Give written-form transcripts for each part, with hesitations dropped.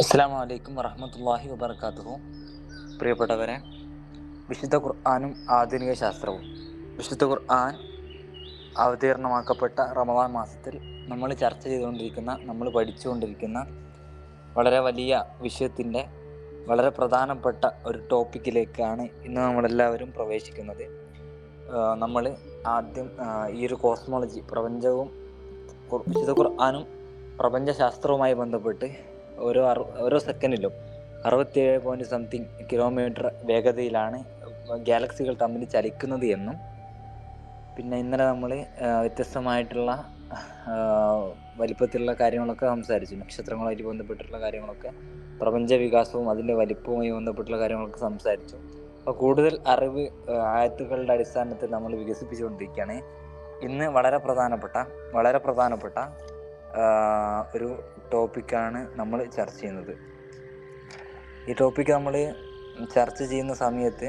അസ്സലാമു അലൈക്കും വറഹ്മത്തുള്ളാഹി വബറകാതുഹു. പ്രിയപ്പെട്ടവരെ, വിശുദ്ധ ഖുർആനും ആധുനിക ശാസ്ത്രവും. വിശുദ്ധ ഖുർആൻ അവതീർണമാക്കപ്പെട്ട റമദാൻ മാസത്തിൽ നമ്മൾ ചർച്ച ചെയ്തുകൊണ്ടിരിക്കുന്ന, നമ്മൾ പഠിച്ചുകൊണ്ടിരിക്കുന്ന വളരെ വലിയ വിഷയത്തിൻ്റെ വളരെ പ്രധാനപ്പെട്ട ഒരു ടോപ്പിക്കിലേക്കാണ് ഇന്ന് നമ്മളെല്ലാവരും പ്രവേശിക്കുന്നത്. നമ്മൾ ആദ്യം ഈ ഒരു കോസ്മോളജി, പ്രപഞ്ചവും വിശുദ്ധ ഖുർആനും പ്രപഞ്ചശാസ്ത്രവുമായി ബന്ധപ്പെട്ട് ഓരോ സെക്കൻഡിലും 67 കിലോമീറ്റർ വേഗതയിലാണ് ഗാലക്സികൾ തമ്മിൽ ചലിക്കുന്നത് എന്നും, പിന്നെ ഇന്നലെ നമ്മൾ വ്യത്യസ്തമായിട്ടുള്ള വലിപ്പത്തിലുള്ള കാര്യങ്ങളൊക്കെ സംസാരിച്ചു. നക്ഷത്രങ്ങളുമായിട്ട് ബന്ധപ്പെട്ടിട്ടുള്ള കാര്യങ്ങളൊക്കെ, പ്രപഞ്ച വികാസവും അതിൻ്റെ വലിപ്പവുമായി ബന്ധപ്പെട്ടുള്ള കാര്യങ്ങളൊക്കെ സംസാരിച്ചു. അപ്പോൾ കൂടുതൽ അറിവ് ആയത്തുകളുടെ അടിസ്ഥാനത്തിൽ നമ്മൾ വികസിപ്പിച്ചുകൊണ്ടിരിക്കുകയാണ്. ഇന്ന് വളരെ പ്രധാനപ്പെട്ട ഒരു ടോപ്പിക്കാണ് നമ്മൾ ചർച്ച ചെയ്യുന്നത്. ഈ ടോപ്പിക്ക് നമ്മൾ ചർച്ച ചെയ്യുന്ന സമയത്ത്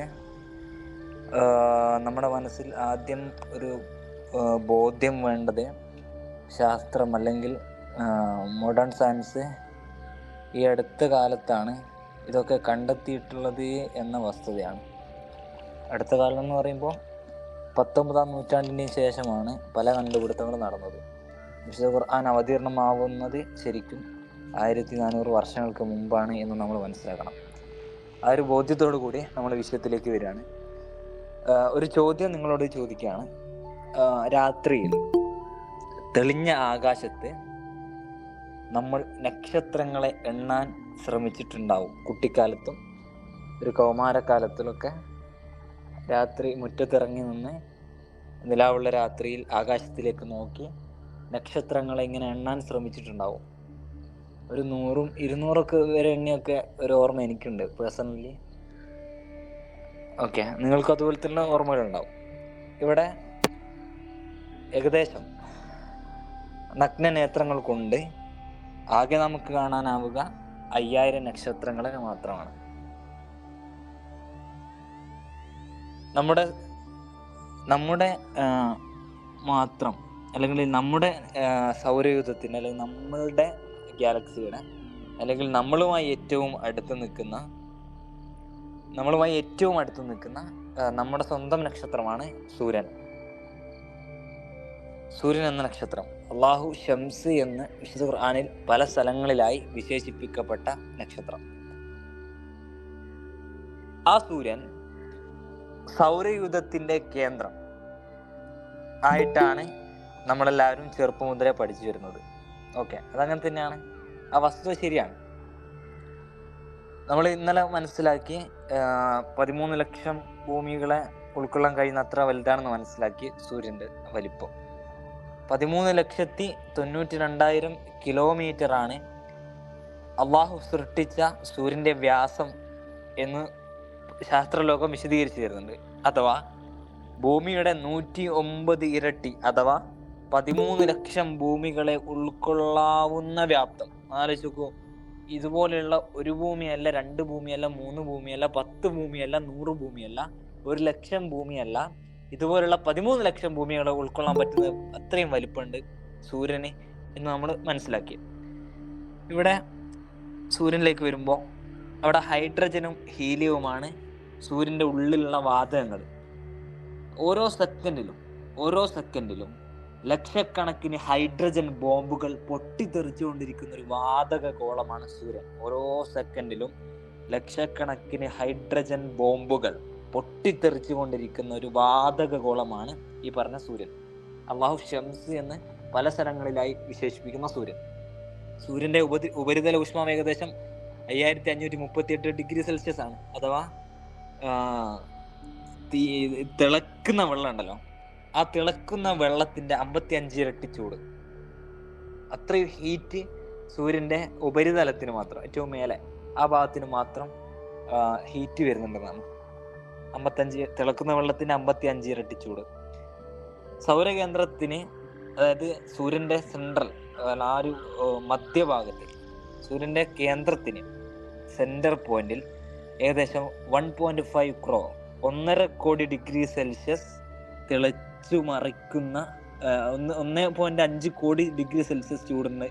നമ്മുടെ മനസ്സിൽ ആദ്യം ഒരു ബോധ്യം വേണ്ടത്, ശാസ്ത്രം അല്ലെങ്കിൽ മോഡേൺ സയൻസ് ഈ അടുത്ത കാലത്താണ് ഇതൊക്കെ കണ്ടെത്തിയിട്ടുള്ളത് എന്ന വസ്തുതയാണ്. അടുത്ത കാലം എന്ന് പറയുമ്പോൾ 19-ാം നൂറ്റാണ്ടിന് ശേഷമാണ് പല കണ്ടുപിടുത്തങ്ങളും നടന്നത്. വിശുദ്ധ ഖുർആൻ അവതീർണമാവുന്നത് ശരിക്കും 1400 വർഷങ്ങൾക്ക് മുമ്പാണ് എന്ന് നമ്മൾ മനസ്സിലാക്കണം. ആ ഒരു ബോധ്യത്തോടു കൂടി നമ്മൾ വിഷയത്തിലേക്ക് വരികയാണ്. ഒരു ചോദ്യം നിങ്ങളോട് ചോദിക്കുകയാണ്. രാത്രിയിൽ തെളിഞ്ഞ ആകാശത്ത് നമ്മൾ നക്ഷത്രങ്ങളെ എണ്ണാൻ ശ്രമിച്ചിട്ടുണ്ടാവും. കുട്ടിക്കാലത്തും ഒരു കൗമാരക്കാലത്തിലൊക്കെ രാത്രി മുറ്റത്തിറങ്ങി നിന്ന് നിലാവുള്ള രാത്രിയിൽ ആകാശത്തിലേക്ക് നോക്കി നക്ഷത്രങ്ങളെ ഇങ്ങനെ എണ്ണാൻ ശ്രമിച്ചിട്ടുണ്ടാവും. ഒരു 100ഉം 200ഒക്കെ വരെ എണ്ണിയൊക്കെ ഒരു ഓർമ്മ എനിക്കുണ്ട് പേഴ്സണലി. ഓക്കെ, നിങ്ങൾക്ക് അതുപോലത്തെ ഓർമ്മകളുണ്ടാവും. ഇവിടെ ഏകദേശം നഗ്ന നേത്രങ്ങൾ കൊണ്ട് ആകെ നമുക്ക് കാണാനാവുക 5000 നക്ഷത്രങ്ങളെ മാത്രമാണ്. നമ്മുടെ മാത്രം, അല്ലെങ്കിൽ നമ്മുടെ സൗരയൂഥത്തിന്, അല്ലെങ്കിൽ നമ്മളുടെ ഗാലക്സിയുടെ, അല്ലെങ്കിൽ നമ്മളുമായി ഏറ്റവും അടുത്ത് നിൽക്കുന്ന നമ്മുടെ സ്വന്തം നക്ഷത്രമാണ് സൂര്യൻ. സൂര്യൻ എന്ന നക്ഷത്രം അള്ളാഹു ഷംസ് എന്ന് വിശുദ്ധ ഖുർആനിൽ പല സ്ഥലങ്ങളിലായി വിശേഷിപ്പിക്കപ്പെട്ട നക്ഷത്രം. ആ സൂര്യൻ സൗരയൂഥത്തിന്റെ കേന്ദ്രം ആയിട്ടാണ് നമ്മളെല്ലാവരും ചെറുപ്പം മുതലേ പഠിച്ചു വരുന്നത്. ഓക്കെ, അതങ്ങനെ തന്നെയാണ്. ആ വസ്തുത ശരിയാണ്. നമ്മൾ ഇന്നലെ മനസ്സിലാക്കി 13 ലക്ഷം ഭൂമികളെ ഉൾക്കൊള്ളാൻ കഴിയുന്ന അത്ര വലുതാണെന്ന് മനസ്സിലാക്കി സൂര്യൻ്റെ വലിപ്പം. 13,92,000 കിലോമീറ്റർ ആണ് അള്ളാഹു സൃഷ്ടിച്ച സൂര്യൻ്റെ വ്യാസം എന്ന് ശാസ്ത്രലോകം വിശദീകരിച്ചു തരുന്നുണ്ട്. അഥവാ ഭൂമിയുടെ 109 ഇരട്ടി, അഥവാ 13 ലക്ഷം ഭൂമികളെ ഉൾക്കൊള്ളാവുന്ന വ്യാപ്തം. ആലോചിച്ച് നോക്കൂ. ഇതുപോലെയുള്ള ഒരു ഭൂമിയല്ല, 2 ഭൂമിയല്ല, 3 ഭൂമിയല്ല, 10 ഭൂമിയല്ല, 100 ഭൂമിയല്ല, 1,00,000 ഭൂമിയല്ല, ഇതുപോലുള്ള 13 ലക്ഷം ഭൂമികളെ ഉൾക്കൊള്ളാൻ പറ്റുന്ന അത്രയും വലിപ്പമുണ്ട് സൂര്യന് എന്ന് നമ്മൾ മനസ്സിലാക്കി. ഇവിടെ സൂര്യനിലേക്ക് വരുമ്പോൾ അവിടെ ഹൈഡ്രജനും ഹീലിയവുമാണ് സൂര്യൻ്റെ ഉള്ളിലുള്ള വാതകങ്ങൾ. ഓരോ സെക്കൻഡിലും ലക്ഷക്കണക്കിന് ഹൈഡ്രജൻ ബോംബുകൾ പൊട്ടിത്തെറിച്ചുകൊണ്ടിരിക്കുന്ന ഒരു വാതക ഗോളമാണ് സൂര്യൻ. ഓരോ സെക്കൻഡിലും ലക്ഷക്കണക്കിന് ഹൈഡ്രജൻ ബോംബുകൾ പൊട്ടിത്തെറിച്ചുകൊണ്ടിരിക്കുന്ന ഒരു വാതക ഗോളമാണ് ഈ പറഞ്ഞ സൂര്യൻ. അള്ളാഹു ഷംസ് എന്ന് പല സ്ഥലങ്ങളിലായി വിശേഷിപ്പിക്കുന്ന സൂര്യൻ. സൂര്യന്റെ ഉപരിതല ഊഷ്മാവ് ഏകദേശം 5538 ഡിഗ്രി സെൽഷ്യസ് ആണ്. അഥവാ തിളക്കുന്ന വെള്ളം ഉണ്ടല്ലോ, ആ തിളക്കുന്ന വെള്ളത്തിന്റെ 55 ഇരട്ടി ചൂട്. അത്രയും ഹീറ്റ് സൂര്യന്റെ ഉപരിതലത്തിന് മാത്രം, ഏറ്റവും മേലെ ആ ഭാഗത്തിന് മാത്രം ഹീറ്റ് വരുന്നുണ്ടെന്നാണ്. 55 തിളക്കുന്ന വെള്ളത്തിന് 55 ഇരട്ടി ചൂട്. സൗരകേന്ദ്രത്തിന്, അതായത് സൂര്യന്റെ സെൻട്രൽ, ആ ഒരു മധ്യഭാഗത്ത്, സൂര്യന്റെ കേന്ദ്രത്തിന് സെന്റർ പോയിന്റിൽ ഏകദേശം 1.5 crore 1.5 കോടി ഡിഗ്രി സെൽഷ്യസ് തിളച്ചു മറിക്കുന്ന 1.5 കോടി ഡിഗ്രി സെൽഷ്യസ് ചൂടുന്ന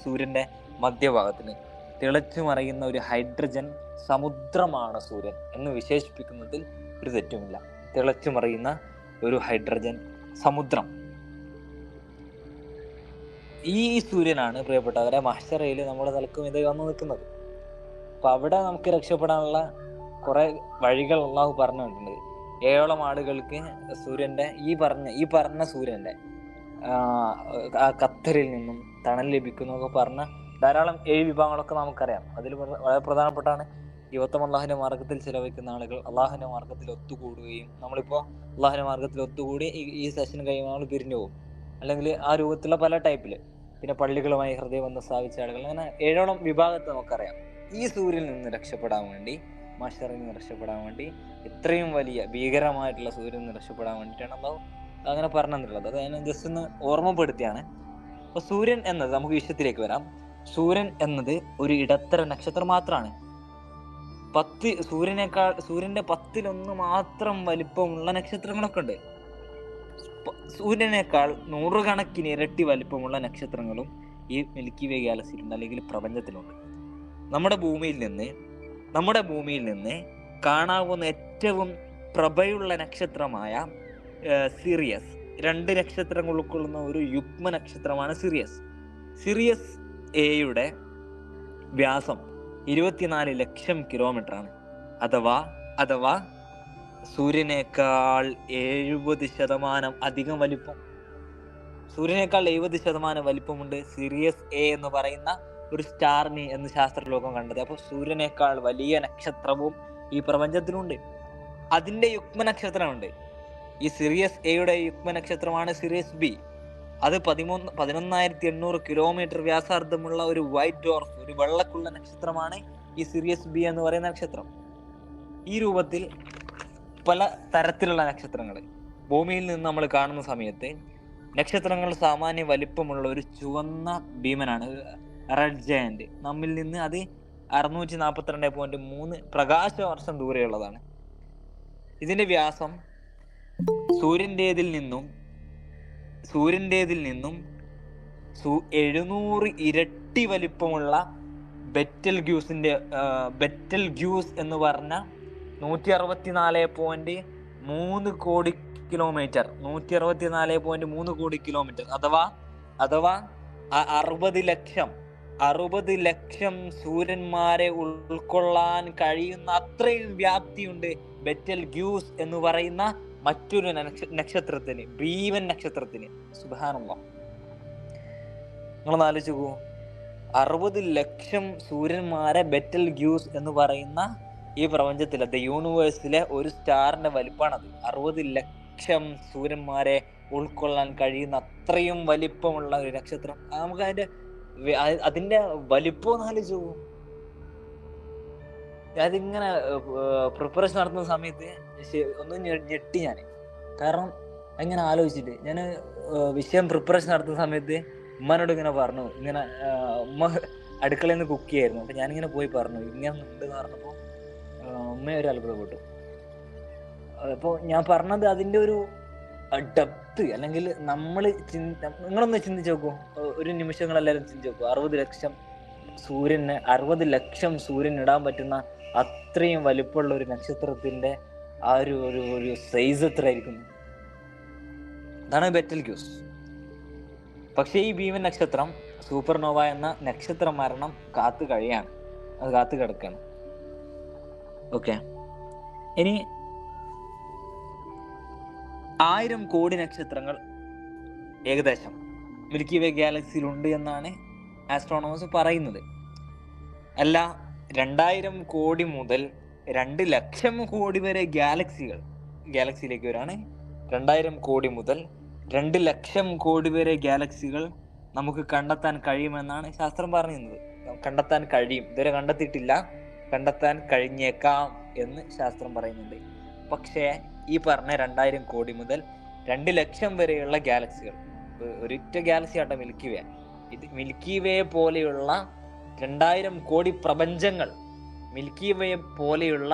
സൂര്യന്റെ മധ്യഭാഗത്തിന് തിളച്ചു മറിയുന്ന ഒരു ഹൈഡ്രജൻ സമുദ്രമാണ് സൂര്യൻ എന്ന് വിശേഷിപ്പിക്കുന്നതിൽ ഒരു തെറ്റുമില്ല. തിളച്ചു മറിയുന്ന ഒരു ഹൈഡ്രജൻ സമുദ്രം. ഈ സൂര്യനാണ് പ്രിയപ്പെട്ടവരെ മഹ്ശറയിൽ നമ്മുടെ തലക്കും ഇതേ വന്നു നിൽക്കുന്നത്. അപ്പൊ അവിടെ നമുക്ക് രക്ഷപ്പെടാനുള്ള കുറെ വഴികൾ അള്ളാഹു പറഞ്ഞിട്ടുണ്ട്. 7 ആളുകൾക്ക് സൂര്യന്റെ ഈ പറഞ്ഞ സൂര്യന്റെ ഖത്തറിൽ നിന്നും തണൽ ലഭിക്കുന്നു പറഞ്ഞ ധാരാളം 7 വിഭാഗങ്ങളൊക്കെ നമുക്കറിയാം. അതിൽ വളരെ പ്രധാനപ്പെട്ടാണ് യുവത്വം അള്ളാഹുവിന്റെ മാർഗത്തിൽ ചിലവഴിക്കുന്ന ആളുകൾ അള്ളാഹുവിന്റെ മാർഗത്തിൽ ഒത്തുകൂടുകയും, നമ്മളിപ്പോ അള്ളാഹുവിന്റെ മാർഗത്തിൽ ഒത്തുകൂടി ഈ സെഷൻ കഴിയുമ്പോൾ നമ്മൾ പിരിഞ്ഞു പോകും, അല്ലെങ്കിൽ ആ രൂപത്തിലുള്ള പല ടൈപ്പില്. പിന്നെ പള്ളികളുമായി ഹൃദയബന്ധം സ്ഥാപിച്ച ആളുകൾ, അങ്ങനെ 7 വിഭാഗത്തെ നമുക്കറിയാം. ഈ സൂര്യനിൽ നിന്ന് രക്ഷപ്പെടാൻ വേണ്ടി, മഹ്ശറിൽ നിന്ന് രക്ഷപ്പെടാൻ വേണ്ടി, ഇത്രയും വലിയ ഭീകരമായിട്ടുള്ള സൂര്യനിൽ നിന്ന് രക്ഷപ്പെടാൻ വേണ്ടിയിട്ടാണ് അള്ളാഹു അങ്ങനെ പറഞ്ഞിട്ടുള്ളത്. അത് ഞാൻ ജസ്റ്റ് ഒന്ന് ഓർമ്മപ്പെടുത്തിയാണ്. അപ്പൊ സൂര്യൻ എന്നത്, നമുക്ക് വിഷയത്തിലേക്ക് വരാം. സൂര്യൻ എന്നത് ഒരു ഇടത്തര നക്ഷത്രം മാത്രമാണ്. സൂര്യന്റെ 10 മാത്രം വലിപ്പമുള്ള നക്ഷത്രങ്ങളൊക്കെ ഉണ്ട്. സൂര്യനേക്കാൾ 100 കണക്കിന് ഇരട്ടി വലിപ്പമുള്ള നക്ഷത്രങ്ങളും ഈ മിൽക്കി വേ ഗാലക്സിയിലുണ്ട്, അല്ലെങ്കിൽ പ്രപഞ്ചത്തിലുണ്ട്. നമ്മുടെ ഭൂമിയിൽ നിന്ന് കാണാവുന്ന ഏറ്റവും പ്രഭയുള്ള നക്ഷത്രമായ സിറിയസ്, 2 നക്ഷത്രങ്ങൾ ഉൾക്കൊള്ളുന്ന ഒരു യുഗ്മ നക്ഷത്രമാണ് സിറിയസ് എയുടെ വ്യാസം 24 ലക്ഷം കിലോമീറ്റർ ആണ്. അഥവാ സൂര്യനേക്കാൾ 70% അധികം വലിപ്പം. സൂര്യനേക്കാൾ 70% വലിപ്പമുണ്ട് സിറിയസ് എ എന്ന് പറയുന്ന ഒരു സ്റ്റാറിന് എന്ന് ശാസ്ത്രലോകം കണ്ടത്. അപ്പൊ സൂര്യനേക്കാൾ വലിയ നക്ഷത്രവും ഈ പ്രപഞ്ചത്തിലുണ്ട്. അതിന്റെ യുഗ്മ നക്ഷത്രമുണ്ട്. ഈ സിറിയസ് എയുടെ യുഗ്മ നക്ഷത്രമാണ് സിറിയസ് ബി. അത് 11,800 കിലോമീറ്റർ വ്യാസാർദ്ധമുള്ള ഒരു വൈറ്റ് ഡ്വാർഫ്, ഒരു വെള്ളക്കുള്ള നക്ഷത്രമാണ് ഈ സിറിയസ് ബി എന്ന് പറയുന്ന നക്ഷത്രം. ഈ രൂപത്തിൽ പല തരത്തിലുള്ള നക്ഷത്രങ്ങൾ ഭൂമിയിൽ നിന്ന് നമ്മൾ കാണുന്ന സമയത്ത്, നക്ഷത്രങ്ങൾ സാമാന്യ വലിപ്പമുള്ള ഒരു ചുവന്ന ഭീമനാണ്, റെഡ് ജയന്റ്. നമ്മിൽ നിന്ന് അത് 642.3 പ്രകാശ വർഷം ദൂരെയുള്ളതാണ്. ഇതിന്റെ വ്യാസം സൂര്യന്റേതിൽ നിന്നും 700 ഇരട്ടി വലിപ്പമുള്ള ബെറ്റൽ ഗ്യൂസ് എന്ന് പറഞ്ഞ 164.3 കോടി കിലോമീറ്റർ 164.3 കോടി കിലോമീറ്റർ അഥവാ 60 ലക്ഷം സൂര്യന്മാരെ ഉൾക്കൊള്ളാൻ കഴിയുന്ന അത്രയും വ്യാപ്തിയുണ്ട് ബെറ്റൽ ഗ്യൂസ് എന്ന് പറയുന്ന മറ്റൊരു നക്ഷത്രത്തിന്, ഭീമൻ നക്ഷത്രത്തിന്. സുബ്ഹാനല്ലാഹ്, നിങ്ങളൊന്ന് ആലോചിച്ച് നോക്കൂ. 60 ലക്ഷം സൂര്യന്മാരെ ബെറ്റൽ ഗ്യൂസ് എന്ന് പറയുന്ന ഈ പ്രപഞ്ചത്തിലെ യൂണിവേഴ്സിലെ ഒരു സ്റ്റാറിന്റെ വലിപ്പമാണത്. 60 ലക്ഷം സൂര്യന്മാരെ ഉൾക്കൊള്ളാൻ കഴിയുന്ന അത്രയും വലിപ്പമുള്ള ഒരു നക്ഷത്രം. നമുക്ക് അതിന്റെ വലിപ്പം ഒന്ന് ആലോചിച്ച് പോകും. അതിങ്ങനെ പ്രിപ്പറേഷൻ നടത്തുന്ന സമയത്ത് ഒന്ന് ഞെട്ടി ഞാൻ. കാരണം അങ്ങനെ ആലോചിച്ചിട്ട് ഞാൻ വിഷയം പ്രിപ്പറേഷൻ നടത്തുന്ന സമയത്ത് ഉമ്മനോട് ഇങ്ങനെ പറഞ്ഞു, ഇങ്ങനെ ഉമ്മ അടുക്കളയിൽ നിന്ന് കുക്ക് ചെയ്യായിരുന്നു. അപ്പൊ ഞാനിങ്ങനെ പോയി പറഞ്ഞു ഇങ്ങനെ ഉണ്ടെന്ന് പറഞ്ഞപ്പോൾ ഉമ്മ ഒരു അത്ഭുതപ്പെട്ടു. അപ്പോൾ ഞാൻ പറഞ്ഞത് അതിന്റെ ഒരു ഡെപ്ത്, അല്ലെങ്കിൽ നിങ്ങളൊന്ന് ചിന്തിച്ച് നോക്കൂ, ഒരു നിമിഷങ്ങളെല്ലാവരും ചിന്തിച്ച് നോക്കൂ. 60 ലക്ഷം സൂര്യൻ ഇടാൻ പറ്റുന്ന അത്രയും വലിപ്പമുള്ള ഒരു നക്ഷത്രത്തിന്റെ ആ ഒരു സൈസ് എത്ര ആയിരിക്കും? അതാണ് ബെറ്റൽ ഗ്യൂസ്. പക്ഷേ ഈ ഭീമൻ നക്ഷത്രം സൂപ്പർനോവ എന്ന നക്ഷത്ര മരണം കാത്തു കിടക്കുകയാണ്. ഓക്കെ, ഇനി 1000 കോടി നക്ഷത്രങ്ങൾ ഏകദേശം മിൽക്കി വേ ഗാലക്സിയിലുണ്ട് എന്നാണ് ആസ്ട്രോണമേഴ്സ് പറയുന്നത്. അല്ല, 2000 കോടി മുതൽ 2 ലക്ഷം കോടി വരെ ഗാലക്സിയിലേക്ക് വരാണ്. 2000 കോടി മുതൽ 2 ലക്ഷം കോടി വരെ ഗാലക്സികൾ നമുക്ക് കണ്ടെത്താൻ കഴിയുമെന്നാണ് ശാസ്ത്രം പറയുന്നത്. കണ്ടെത്താൻ കഴിയും, ഇതുവരെ കണ്ടെത്തിയിട്ടില്ല, കണ്ടെത്താൻ കഴിഞ്ഞേക്കാം എന്ന് ശാസ്ത്രം പറയുന്നുണ്ട്. പക്ഷേ ഈ പറഞ്ഞ 2000 കോടി മുതൽ 2 ലക്ഷം വരെയുള്ള ഗാലക്സികൾ, ഒരിറ്റ ഗാലക്സി ആട്ടെ മിൽക്കി വേ, ഇത് മിൽക്കി വേ പോലെയുള്ള 2000 കോടി പ്രപഞ്ചങ്ങൾ, മിൽക്കി വേ പോലെയുള്ള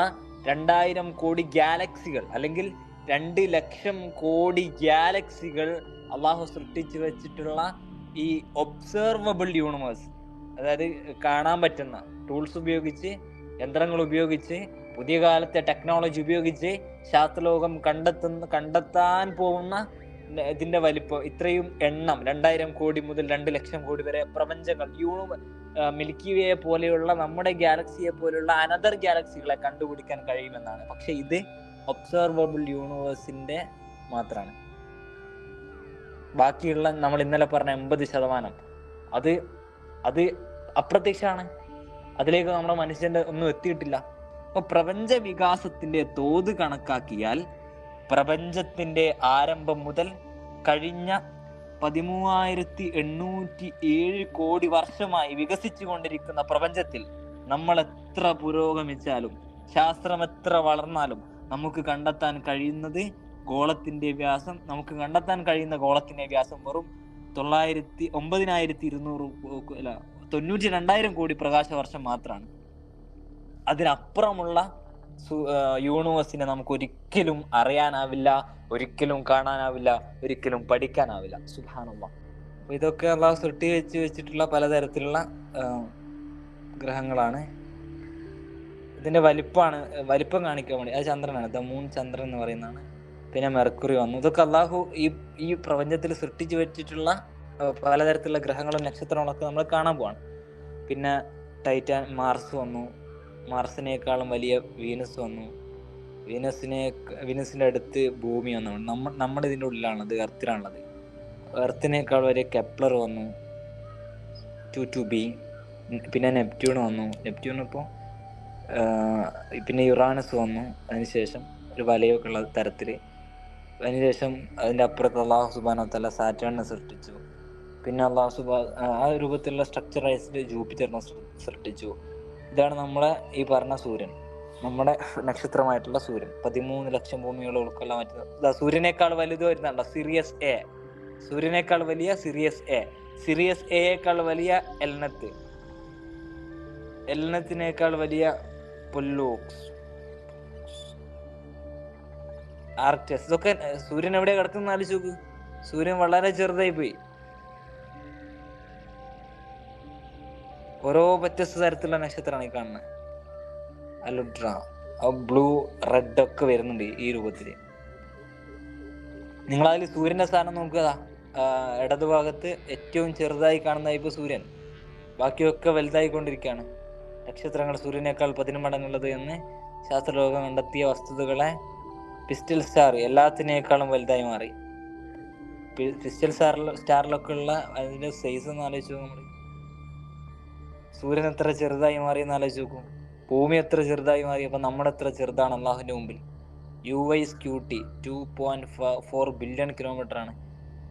2000 കോടി ഗാലക്സികൾ, അല്ലെങ്കിൽ 2 ലക്ഷം കോടി ഗാലക്സികൾ അള്ളാഹു സൃഷ്ടിച്ചു വെച്ചിട്ടുള്ള ഈ ഒബ്സർവബിൾ യൂണിവേഴ്സ്, അതായത് കാണാൻ പറ്റുന്ന ടൂൾസ് ഉപയോഗിച്ച്, യന്ത്രങ്ങൾ ഉപയോഗിച്ച്, പുതിയ കാലത്തെ ടെക്നോളജി ഉപയോഗിച്ച് ശാസ്ത്രലോകം കണ്ടെത്താൻ പോകുന്ന ഇതിന്റെ വലിപ്പം, ഇത്രയും എണ്ണം 2000 കോടി മുതൽ 2 ലക്ഷം കോടി വരെ പ്രപഞ്ചങ്ങൾ, മിൽക്കി വേയെ പോലെയുള്ള, നമ്മുടെ ഗാലക്സിയെ പോലെയുള്ള അനദർ ഗാലക്സികളെ കണ്ടുപിടിക്കാൻ കഴിയുമെന്നാണ്. പക്ഷെ ഇത് ഒബ്സർവബിൾ യൂണിവേഴ്സിന്റെ മാത്രമാണ്. ബാക്കിയുള്ള നമ്മൾ ഇന്നലെ പറഞ്ഞ 80% അത് അപ്രത്യക്ഷമാണ്. അതിലേക്ക് നമ്മുടെ മനുഷ്യന്റെ ഒന്നും എത്തിയിട്ടില്ല. അപ്പൊ പ്രപഞ്ച വികാസത്തിന്റെ തോത് കണക്കാക്കിയാൽ പ്രപഞ്ചത്തിന്റെ ആരംഭം മുതൽ കഴിഞ്ഞ 13,807 കോടി വർഷമായി വികസിച്ചു കൊണ്ടിരിക്കുന്ന പ്രപഞ്ചത്തിൽ നമ്മൾ എത്ര പുരോഗമിച്ചാലും, ശാസ്ത്രം എത്ര വളർന്നാലും നമുക്ക് കണ്ടെത്താൻ കഴിയുന്നത് ഗോളത്തിന്റെ വ്യാസം, നമുക്ക് കണ്ടെത്താൻ കഴിയുന്ന ഗോളത്തിന്റെ വ്യാസം വെറും 92,000 കോടി പ്രകാശ വർഷം മാത്രമാണ്. അതിനപ്പുറമുള്ള യൂണിവേഴ്സിനെ നമുക്ക് ഒരിക്കലും അറിയാനാവില്ല, ഒരിക്കലും കാണാനാവില്ല, ഒരിക്കലും പഠിക്കാനാവില്ല. സുബ്ഹാനല്ലാഹ്. അപ്പൊ ഇതൊക്കെ അള്ളാഹു സൃഷ്ടി വെച്ചിട്ടുള്ള പലതരത്തിലുള്ള ഗ്രഹങ്ങളാണ്. ഇതിന്റെ വലിപ്പം കാണിക്കാൻ വേണ്ടി അത് ചന്ദ്രനാണ്. ദ മൂൺ, ചന്ദ്രൻ എന്ന് പറയുന്നതാണ്. പിന്നെ മെർക്കുറി വന്നു. ഇതൊക്കെ അള്ളാഹു ഈ പ്രപഞ്ചത്തിൽ സൃഷ്ടിച്ചു വെച്ചിട്ടുള്ള പലതരത്തിലുള്ള ഗ്രഹങ്ങളും നക്ഷത്രങ്ങളൊക്കെ നമ്മൾ കാണാൻ പോവാണ്. പിന്നെ ടൈറ്റാൻ, മാർസ് വന്നു. മാർസിനേക്കാളും വലിയ വീനസ് വന്നു. വീനസിന്റെ അടുത്ത് ഭൂമി വന്നു. നമ്മുടെ ഇതിൻ്റെ ഉള്ളിലാണുള്ളത്, എർത്തിലാണുള്ളത്. എർത്തിനേക്കാൾ വലിയ കെപ്ലർ വന്നു, 2b. പിന്നെ നെപ്റ്റ്യൂൺ വന്നു. നെപ്റ്റ്യൂൺ ഇപ്പോൾ പിന്നെ യുറാനസ് വന്നു. അതിനുശേഷം ഒരു വലയൊക്കെ ഉള്ള തരത്തിൽ. അതിനുശേഷം അതിൻ്റെ അപ്പുറത്ത് അള്ളാഹു സുബ്ഹാനഹു വ തആല സാറ്റേണിനെ സൃഷ്ടിച്ചു. പിന്നെ ആ രൂപത്തിലുള്ള സ്ട്രക്ചറൈസ്ഡ് ജൂപ്പിറ്ററിനെ സൃഷ്ടിച്ചു. ഇതാണ് നമ്മളെ ഈ പറഞ്ഞ സൂര്യൻ, നമ്മുടെ നക്ഷത്രമായിട്ടുള്ള സൂര്യൻ. 13 ലക്ഷം ഭൂമികൾ ഉൾക്കൊള്ളാൻ പറ്റുന്നത്. സൂര്യനേക്കാൾ വലുത് വരുന്നുണ്ടോ? Sirius A. സൂര്യനേക്കാൾ വലിയ സിറിയസ് എ. സിറിയസ് എയേക്കാൾ വലിയ എൽനത്തിനേക്കാൾ വലിയ പൊല്ലൂക്സ്, ആർക്ടസ്. ഇതൊക്കെ സൂര്യൻ എവിടെ കിടക്കുന്ന ആലോചിച്ച് നോക്ക്. സൂര്യൻ വളരെ ചെറുതായി പോയി. ഓരോ വ്യത്യസ്ത തരത്തിലുള്ള നക്ഷത്രമാണ് ഈ കാണുന്നത്. അലുട്ര, ബ്ലൂ, റെഡ് ഒക്കെ വരുന്നുണ്ട് ഈ രൂപത്തില്. നിങ്ങളതിൽ സൂര്യന്റെ സ്ഥാനം നോക്കുക. ഇടതുഭാഗത്ത് ഏറ്റവും ചെറുതായി കാണുന്ന ഇപ്പൊ സൂര്യൻ, ബാക്കിയൊക്കെ വലുതായിക്കൊണ്ടിരിക്കുകയാണ്. നക്ഷത്രങ്ങൾ സൂര്യനേക്കാൾ 10 മടങ്ങുള്ളത് എന്ന് ശാസ്ത്രലോകം കണ്ടെത്തിയ വസ്തുതകളെ പിസ്റ്റൽ സ്റ്റാർ എല്ലാത്തിനേക്കാളും വലുതായി മാറി. പിസ്റ്റൽ സ്റ്റാറിലൊക്കെ ഉള്ള അതിന്റെ സൈസ് ഒന്ന് ആലോചിച്ചു നമ്മൾ. സൂര്യൻ എത്ര ചെറുതായി മാറിയെന്ന് ആലോചിച്ച് നോക്കൂ. ഭൂമി എത്ര ചെറുതായി മാറി. അപ്പൊ നമ്മുടെ എത്ര ചെറുതാണ് അള്ളാഹുവിന്റെ മുമ്പിൽ. UISQT 2.4 ബില്യൺ കിലോമീറ്റർ ആണ്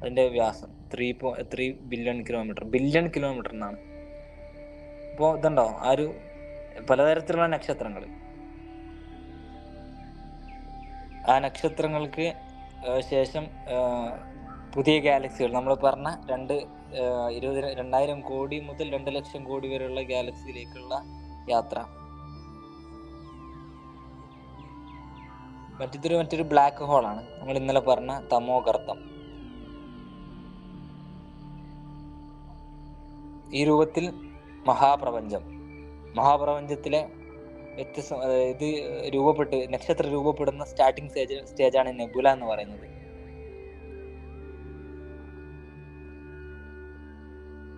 അതിന്റെ വ്യാസം. 3 ബില്യൺ കിലോമീറ്റർ എന്നാണ്. അപ്പോൾ ഇതുണ്ടോ പലതരത്തിലുള്ള നക്ഷത്രങ്ങൾ. ആ നക്ഷത്രങ്ങൾക്ക് ശേഷം പുതിയ ഗാലക്സികൾ, നമ്മൾ പറഞ്ഞ 2000 കോടി മുതൽ 2 ലക്ഷം കോടി വരെയുള്ള ഗാലക്സിയിലേക്കുള്ള യാത്ര. മറ്റൊരു ബ്ലാക്ക് ഹോളാണ് നമ്മൾ ഇന്നലെ പറഞ്ഞ തമോഗർത്തം. ഈ രൂപത്തിൽ മഹാപ്രപഞ്ചത്തിലെ വ്യത്യസ്ത ഇത് നക്ഷത്രം രൂപപ്പെടുന്ന സ്റ്റാർട്ടിംഗ് സ്റ്റേജാണ് നെബുല എന്ന് പറയുന്നത്.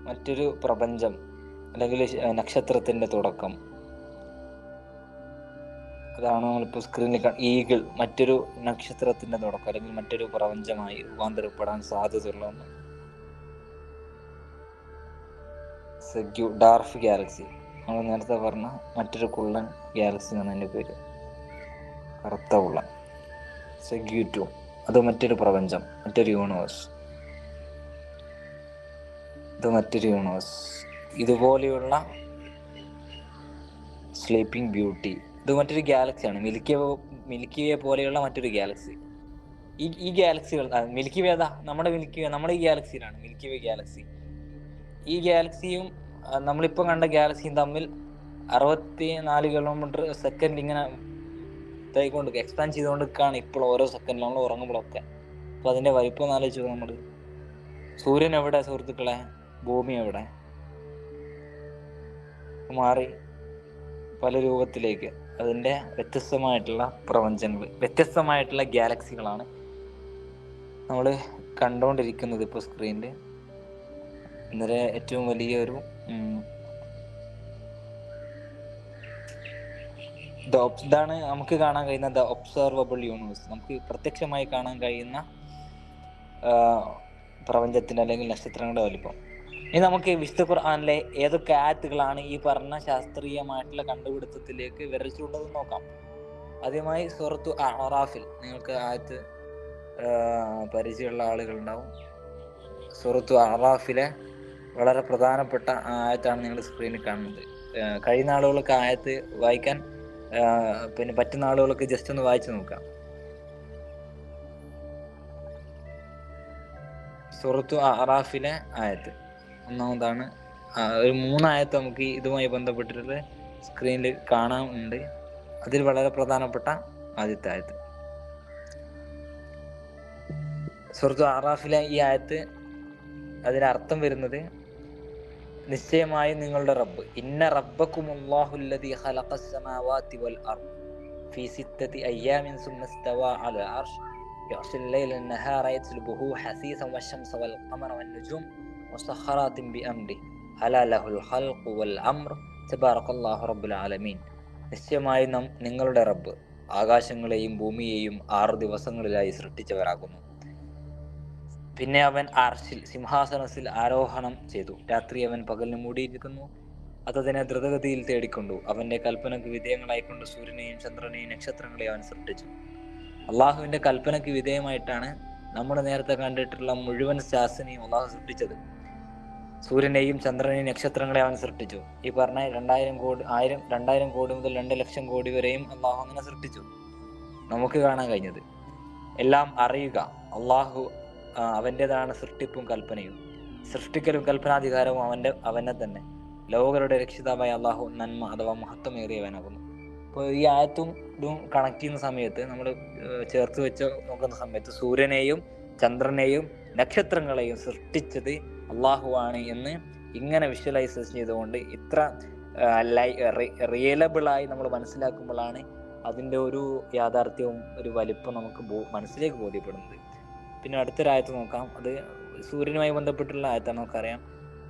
മറ്റൊരു പ്രപഞ്ചം അല്ലെങ്കിൽ നക്ഷത്രത്തിന്റെ തുടക്കം. അതാണ് നമ്മളിപ്പോൾ സ്ക്രീനിൽ ഈഗിൾ. മറ്റൊരു നക്ഷത്രത്തിന്റെ തുടക്കം അല്ലെങ്കിൽ മറ്റൊരു പ്രപഞ്ചമായി രൂപാന്തരപ്പെടാൻ സാധ്യതയുള്ള ഒന്ന്. ഡാർഫ് ഗാലക്സി, നമ്മൾ നേരത്തെ പറഞ്ഞ മറ്റൊരു കുള്ളൻ ഗാലക്സി എന്നാണ് അതിൻ്റെ പേര്. കറുത്ത കുള്ളൻ. സെഗ്യു-2, അത് മറ്റൊരു പ്രപഞ്ചം, മറ്റൊരു യൂണിവേഴ്സ്. ഇത് മറ്റൊരു യൂണിവേഴ്സ്. ഇതുപോലെയുള്ള സ്ലീപ്പിംഗ് ബ്യൂട്ടി, ഇത് മറ്റൊരു ഗാലക്സിയാണ്. മിൽക്കി വേ പോലെയുള്ള മറ്റൊരു ഗാലക്സി. ഈ ഗാലക്സികൾ, മിൽക്കി വേ നമ്മുടെ ഈ ഗാലക്സിയിലാണ് മിൽക്കി വേ ഗാലക്സി. ഈ ഗാലക്സിയും നമ്മളിപ്പോൾ കണ്ട ഗാലക്സിയും തമ്മിൽ 64 കിലോമീറ്റർ സെക്കൻഡ് ഇങ്ങനെ എക്സ്പാൻഡ് ചെയ്തുകൊണ്ടിരിക്കുകയാണ് ഇപ്പോൾ ഓരോ സെക്കൻഡിൽ നമ്മൾ ഉറങ്ങുമ്പോഴൊക്കെ. അപ്പോൾ അതിൻ്റെ വലിപ്പം ആലോചിച്ചു നമ്മൾ. സൂര്യൻ എവിടെ സുഹൃത്തുക്കളെ? ഭൂമി എവിടെ? മാറി പല രൂപത്തിലേക്ക് അതിൻ്റെ വ്യത്യസ്തമായിട്ടുള്ള പ്രപഞ്ചങ്ങൾ, വ്യത്യസ്തമായിട്ടുള്ള ഗാലക്സികളാണ് നമ്മൾ കണ്ടുകൊണ്ടിരിക്കുന്നത് ഇപ്പോൾ സ്ക്രീനിൽ. ഇന്നലെ ഏറ്റവും വലിയൊരു ഇതാണ് നമുക്ക് കാണാൻ കഴിയുന്ന ദ ഒബ്സർവബിൾ യൂണിവേഴ്സ്, നമുക്ക് പ്രത്യക്ഷമായി കാണാൻ കഴിയുന്ന പ്രപഞ്ചത്തിൻ്റെ അല്ലെങ്കിൽ നക്ഷത്രങ്ങളുടെ വലിപ്പം. ഇനി നമുക്ക് വിശുദ്ധ ഖുർആനിലെ ഏതൊക്കെ ആയത്തുകളാണ് ഈ പറഞ്ഞ ശാസ്ത്രീയമായിട്ടുള്ള കണ്ടുപിടുത്തത്തിലേക്ക് വിരൽ ചൂണ്ടുന്നത് നോക്കാം. ആദ്യമായി സൂറത്തു അറാഫിൽ, നിങ്ങൾക്ക് ആയത്ത് പരിചയമുള്ള ആളുകളുണ്ടാവും. സൂറത്തു അറാഫിലെ വളരെ പ്രധാനപ്പെട്ട ആയത്താണ് നിങ്ങൾ സ്ക്രീനിൽ കാണുന്നത്. കഴിയുന്ന ആളുകൾക്ക് ആയത്ത് വായിക്കാൻ പിന്നെ പറ്റുന്ന ആളുകൾക്ക് ജസ്റ്റ് ഒന്ന് വായിച്ചു നോക്കാം. സൂറത്തു അറാഫിലെ ആയത്ത് ഒന്നാമതാണ്. ഒരു 3 ആയത്ത് നമുക്ക് ഇതുമായി ബന്ധപ്പെട്ടിട്ട് സ്ക്രീനിൽ കാണാനുണ്ട്. അതിൽ വളരെ പ്രധാനപ്പെട്ട ആദ്യത്തെ ആയത്ത് സൂറത്തു അറാഫിലെ ഈ ആയത്ത്, അതിനർത്ഥം വരുന്നത് നിശ്ചയമായും നിങ്ങളുടെ റബ്ബ്, ഇന്ന റബ്ബക്കുമുല്ലാഹുല്ലദീ ഖലഖസ് സമാവാതി വൽ അർദ് ഫീ സിത്തതി അയ്യാമിൻ സുമ്മ ഇസ്തവാ അലൽ അർശ് യഗ്ശിൽ ലൈല വന്നഹാറ യത്ലുബുഹു ഹസീസൻ വശംസ വൽ ഖമറ വന്നജൂം മുസഖറാത്തിൻ ബിഅംരി അലാ ലഹുൽ ഖൽഖു വൽ അംർ തബാറകല്ലാഹു റബ്ബുൽ ആലമീൻ. നിശ്ചയമായും നിങ്ങളുടെ റബ്ബ് ആകാശങ്ങളെയും ഭൂമിയെയും 6 ദിവസങ്ങളിലായി സൃഷ്ടിച്ചവരാകുന്നു. പിന്നെ അവൻ അർശിൽ, സിംഹാസനത്തിൽ ആരോഹണം ചെയ്തു. രാത്രി അവൻ പകലിന് മൂടിയിരിക്കുന്നു. അതതിനെ ദ്രുതഗതിയിൽ തേടിക്കൊണ്ടു. അവന്റെ കൽപ്പനക്ക് വിധേയങ്ങളായിക്കൊണ്ട് സൂര്യനെയും ചന്ദ്രനെയും നക്ഷത്രങ്ങളെയും അവൻ സൃഷ്ടിച്ചു. അള്ളാഹുവിന്റെ കൽപ്പനക്ക് വിധേയമായിട്ടാണ് നമ്മൾ നേരത്തെ കണ്ടിട്ടുള്ള മുഴുവൻ ശാസ്ത്രനെയും അള്ളാഹു സൃഷ്ടിച്ചത്. സൂര്യനെയും ചന്ദ്രനെയും നക്ഷത്രങ്ങളെയും അവൻ സൃഷ്ടിച്ചു. ഈ പറഞ്ഞ 2000 കോടി മുതൽ 2 ലക്ഷം കോടി വരെയും അള്ളാഹു അങ്ങനെ സൃഷ്ടിച്ചു. നമുക്ക് കാണാൻ കഴിഞ്ഞത് എല്ലാം അറിയുക. അള്ളാഹു അവൻ്റെതാണ് സൃഷ്ടിപ്പും കൽപ്പനയും, സൃഷ്ടിക്കലും കൽപ്പനാധികാരവും അവനെ തന്നെ. ലോകരുടെ രക്ഷിതാവായ അള്ളാഹു നന്മ അഥവാ മഹത്വമേറിയവനാകുന്നു. അപ്പോൾ ഈ ആയത്തും ഇതും കണക്ട് ചെയ്യുന്ന സമയത്ത്, നമ്മൾ ചേർത്ത് വെച്ച് നോക്കുന്ന സമയത്ത് സൂര്യനെയും ചന്ദ്രനെയും നക്ഷത്രങ്ങളെയും സൃഷ്ടിച്ചത് അള്ളാഹുവാണ് എന്ന് ഇങ്ങനെ വിഷ്വലൈസ് ചെയ്തുകൊണ്ട് ഇത്ര റിയലബിളായി നമ്മൾ മനസ്സിലാക്കുമ്പോഴാണ് അതിൻ്റെ ഒരു യാഥാർത്ഥ്യവും ഒരു വലിപ്പം നമുക്ക് മനസ്സിലേക്ക് ബോധ്യപ്പെടുന്നത്. പിന്നെ അടുത്തൊരായത്ത് നോക്കാം. അത് സൂര്യനുമായി ബന്ധപ്പെട്ടുള്ള ആയത്താണ്. നമുക്കറിയാം,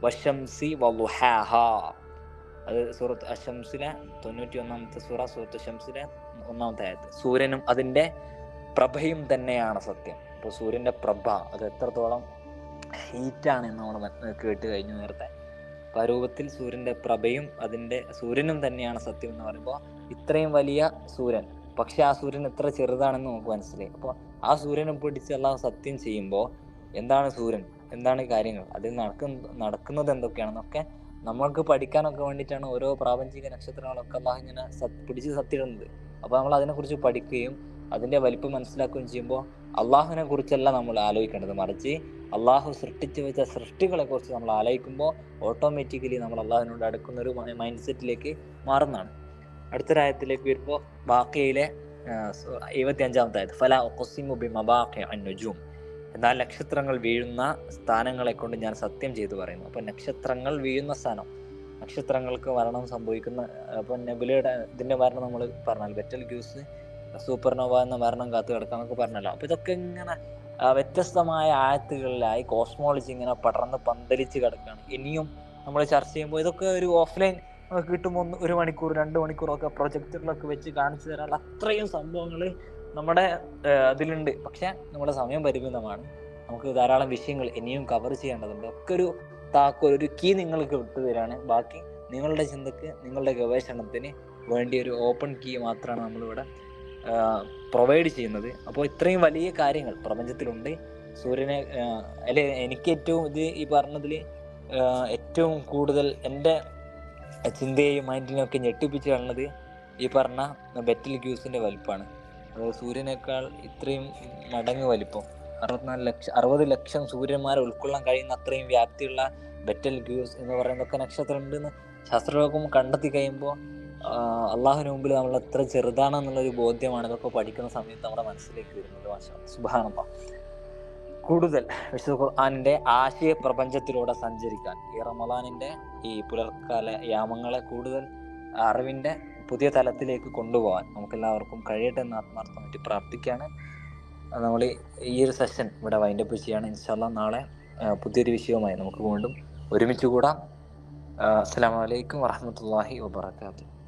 വശംസി വളുഹാഹ. അത് സൂറത്ത് അശംസിലെ 91-ാമത്തെ സൂറത്ത് ഷംസിലെ 1-ാമത്തെ ആയത്ത്. സൂര്യനും അതിൻ്റെ പ്രഭയും തന്നെയാണ് സത്യം. അപ്പോൾ സൂര്യൻ്റെ പ്രഭ അത് എത്രത്തോളം ഹീറ്റാണ് എന്ന് നമ്മൾ കേട്ട് കഴിഞ്ഞു നേരത്തെ. അപ്പോൾ ആ രൂപത്തിൽ സൂര്യൻ്റെ പ്രഭയും സൂര്യനും തന്നെയാണ് സത്യം എന്ന് പറയുമ്പോൾ ഇത്രയും വലിയ സൂര്യൻ, പക്ഷെ ആ സൂര്യൻ എത്ര ചെറുതാണെന്ന് നമുക്ക് മനസ്സിലായി. അപ്പോൾ ആ സൂര്യനെ പിടിച്ച് അല്ലാഹു സത്യം ചെയ്യുമ്പോൾ എന്താണ് സൂര്യൻ, എന്താണ് കാര്യങ്ങൾ, അതിൽ നടക്കുന്നത് എന്തൊക്കെയാണെന്നൊക്കെ നമ്മൾക്ക് പഠിക്കാനൊക്കെ വേണ്ടിയിട്ടാണ് ഓരോ പ്രാപഞ്ചിക നക്ഷത്രങ്ങളൊക്കെ അല്ലാഹു ഇങ്ങനെ പിടിച്ച് സത്യമിടുന്നത്. അപ്പോൾ നമ്മൾ അതിനെക്കുറിച്ച് പഠിക്കുകയും അതിൻ്റെ വലിപ്പം മനസ്സിലാക്കുകയും ചെയ്യുമ്പോൾ അള്ളാഹുവിനെ കുറിച്ചല്ല നമ്മൾ ആലോചിക്കേണ്ടത്, മറിച്ച് അള്ളാഹു സൃഷ്ടിച്ചു വെച്ച സൃഷ്ടികളെ കുറിച്ച് നമ്മൾ ആലോചിക്കുമ്പോൾ ഓട്ടോമാറ്റിക്കലി നമ്മൾ അള്ളാഹുവിനോട് അടുക്കുന്ന ഒരു മൈൻഡ് സെറ്റിലേക്ക് മാറുന്നതാണ്. അടുത്തൊരായത്തിലേക്ക് വരുമ്പോൾ ബാഖിയയിലെ 75-ാമത്തെ ആയത്ത്, ഫലാ ഉഖ്സിമു ബിമവാഖിഇൻ നുജൂം. എന്നാൽ നക്ഷത്രങ്ങൾ വീഴുന്ന സ്ഥാനങ്ങളെ കൊണ്ട് ഞാൻ സത്യം ചെയ്തു പറയുന്നു. അപ്പോൾ നക്ഷത്രങ്ങൾ വീഴുന്ന സ്ഥാനം, നക്ഷത്രങ്ങൾക്ക് മരണം സംഭവിക്കുന്ന, അപ്പോൾ നെബുലയുടെ ഇതിൻ്റെ മരണം നമ്മൾ പറഞ്ഞാൽ ബെറ്റൽഗ്യൂസ് സൂപ്പർനോവ എന്ന മരണം കാത്തു കിടക്കാന്നൊക്കെ പറഞ്ഞല്ലോ. അപ്പോൾ ഇതൊക്കെ ഇങ്ങനെ വ്യത്യസ്തമായ ആയത്തുകളിലായി കോസ്മോളജി ഇങ്ങനെ പടർന്ന് പന്തലിച്ച് കിടക്കുകയാണ്. ഇനിയും നമ്മൾ ചർച്ച ചെയ്യുമ്പോൾ ഇതൊക്കെ ഒരു ഓഫ്ലൈൻ കിട്ടുമ്പോൾ 1 മണിക്കൂർ 2 മണിക്കൂറൊക്കെ പ്രൊജക്ടറിലൊക്കെ വെച്ച് കാണിച്ചു തരാനുള്ള അത്രയും സംഭവങ്ങൾ നമ്മുടെ അതിലുണ്ട്. പക്ഷെ നമ്മുടെ സമയം പരിമിതമാണ്. നമുക്ക് ധാരാളം വിഷയങ്ങൾ ഇനിയും കവർ ചെയ്യേണ്ടതുണ്ട്. ഒക്കെ ഒരു താക്കോൽ, ഒരു കീ നിങ്ങൾക്ക് വിട്ടു തരാണ്. ബാക്കി നിങ്ങളുടെ ചിന്തക്ക്, നിങ്ങളുടെ ഗവേഷണത്തിന് വേണ്ടി ഒരു ഓപ്പൺ കീ മാത്രമാണ് നമ്മളിവിടെ പ്രൊവൈഡ് ചെയ്യുന്നത്. അപ്പോൾ ഇത്രയും വലിയ കാര്യങ്ങൾ പ്രപഞ്ചത്തിലുണ്ട്. സൂര്യനെ എനിക്ക് ഏറ്റവും ഈ പറഞ്ഞതിൽ ഏറ്റവും കൂടുതൽ എൻ്റെ ചിന്തയെയും മൈൻഡിനെയൊക്കെ ഞെട്ടിപ്പിച്ച് കാണുന്നത് ഈ പറഞ്ഞ ബെറ്റൽഗ്യൂസിൻ്റെ വലിപ്പമാണ്. സൂര്യനേക്കാൾ ഇത്രയും മടങ്ങ് വലിപ്പം, 60 ലക്ഷം സൂര്യന്മാരെ ഉൾക്കൊള്ളാൻ കഴിയുന്ന അത്രയും വ്യാപ്തിയുള്ള ബെറ്റൽഗ്യൂസ് എന്ന് പറയുന്നതൊക്കെ നക്ഷത്രം ഉണ്ടെന്ന് ശാസ്ത്രലോകം കണ്ടെത്തി കഴിയുമ്പോൾ അള്ളാഹുവിന് മുമ്പിൽ നമ്മൾ എത്ര ചെറുതാണെന്നുള്ളൊരു ബോധ്യമാണ് ഇതൊക്കെ പഠിക്കുന്ന സമയത്ത് നമ്മുടെ മനസ്സിലേക്ക് വരുന്നത്. സുബ്ഹാനല്ലാഹ്. കൂടുതൽ വിശുദ്ധ ഖുർആനിന്റെ ആശയ പ്രപഞ്ചത്തിലൂടെ സഞ്ചരിക്കാൻ ഈ റമദാനിന്റെ ഈ പുലർക്കാല യാമങ്ങളെ കൂടുതൽ അറിവിന്റെ പുതിയ തലത്തിലേക്ക് കൊണ്ടുപോകാൻ നമുക്കെല്ലാവർക്കും കഴിയട്ടെ എന്ന് ആത്മാർത്ഥമായിട്ട് പ്രാർത്ഥിക്കുകയാണ്. നമ്മൾ ഈ ഒരു സെഷൻ ഇവിടെ വൈൻഡപ്പ് ചെയ്യാണ്. ഇൻഷാ അല്ലാഹ് നാളെ പുതിയൊരു വിഷയവുമായി നമുക്ക് വീണ്ടും ഒരുമിച്ച് കൂടാം. അസ്സലാമു അലൈക്കും വറഹ്മത്തുള്ളാഹി വബറകാതുഹു.